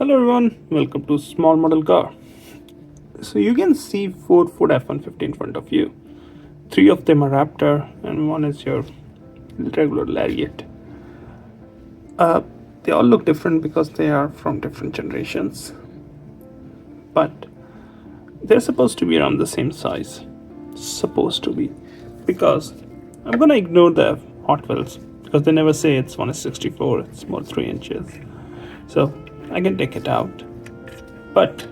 Hello everyone, welcome to Small Model Car. So you can see 4 Ford F-150 in front of you. 3 of them are Raptor and one is your regular Lariat. They all look different because they are from different generations. But they're supposed to be around the same size. Supposed to be. Because I'm gonna ignore the Hot Wheels because they never say it's 1/64, it's more 3 inches. So I can take it out. But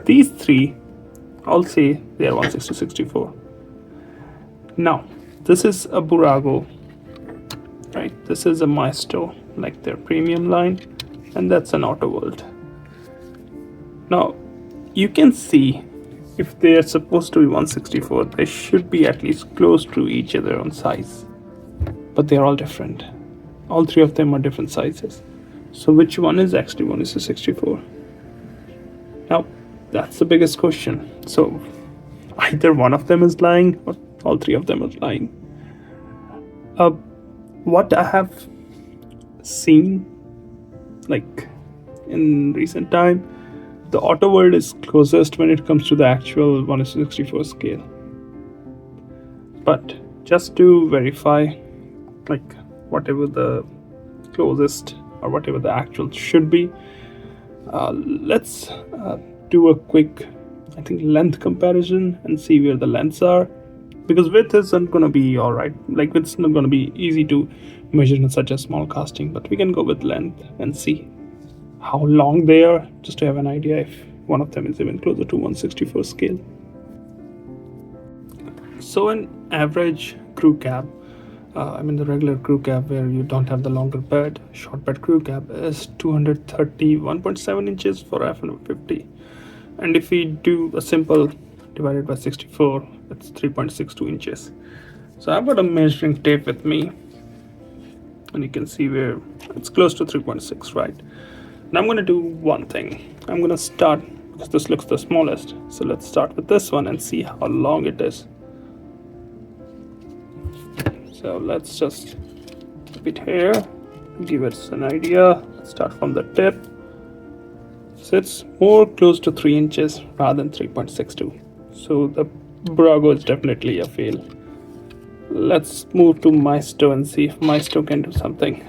these 3 all say they are 1/64. Now, this is a Bburago, right? This is a Maisto, like their premium line, and that's an Auto World. Now, you can see if they are supposed to be 1/64, they should be at least close to each other on size. But they are all different. All 3 of them are different sizes. So which one is actually 1/64? Now, that's the biggest question. So either one of them is lying or all 3 of them are lying. What I have seen, like in recent time, the Auto World is closest when it comes to the actual 1/64 scale. But just to verify, like whatever the closest or whatever the actual should be, let's do a quick, I think, length comparison and see where the lengths are, because width isn't going to be all right. Like, it's not going to be easy to measure in such a small casting, but we can go with length and see how long they are, just to have an idea if one of them is even closer to 1/64 scale. So an average crew cab, the regular crew cab where you don't have the longer bed, short bed crew cab, is 231.7 inches for F-150. And if we do a simple divided by 64, it's 3.62 inches. So I've got a measuring tape with me, and you can see where it's close to 3.6, right? Now I'm going to do one thing. I'm going to start, because this looks the smallest, so let's start with this one and see how long it is. So let's just keep it here, give us an idea. Let's start from the tip. So it's more close to 3 inches rather than 3.62. So the Bburago is definitely a fail. Let's move to Maisto and see if Maisto can do something.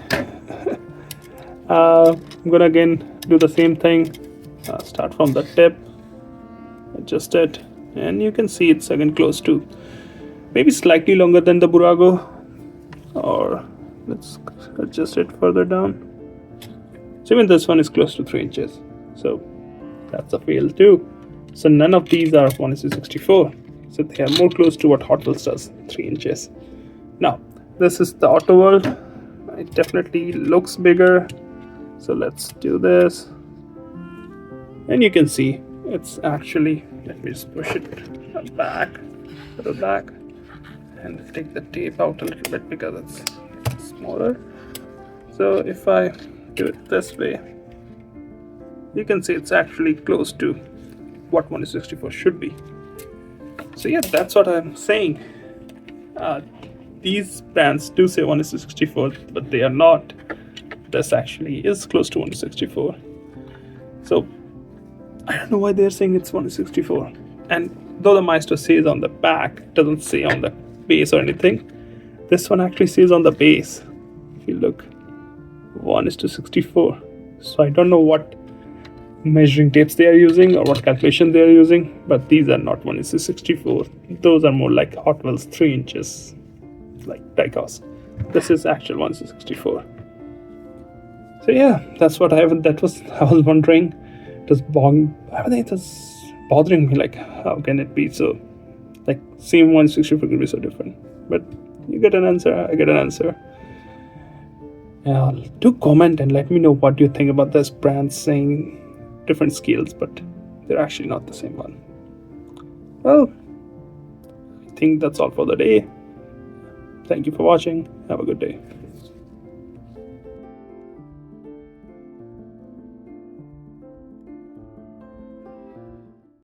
I'm gonna again do the same thing. Start from the tip, adjust it, and you can see it's again close to, maybe slightly longer than the Bburago. Or let's adjust it further down. So even this one is close to 3 inches. So that's a fail too. So none of these are 1/64. So they are more close to what Hot Wheels does, 3 inches. Now, this is the Auto World. It definitely looks bigger. So let's do this. And you can see it's actually, let me just push it back, to the back, and take the tape out a little bit because it's smaller. So if I do it this way, you can see it's actually close to what 1/64 should be. So yeah, that's what I'm saying. These brands do say 1/64, but they are not. This actually is close to 1/64. So I don't know why they're saying it's 1/64. And though the Maisto says on the back, it doesn't say on the base or anything. This one actually says on the base, if you look, 1/64. So I don't know what measuring tapes they are using or what calculation they are using, but these are not 1/64. Those are more like Hot Wheels 3 inches, like diecast. This is actual 1/64. So yeah, that's what I was wondering. Everything was bothering me, like how can it be so, like same 1/64 could be so different. But you get an answer, I get an answer. Yeah, do comment and let me know what you think about this brand saying different scales, but they're actually not the same one. Well, I think that's all for the day. Thank you for watching. Have a good day.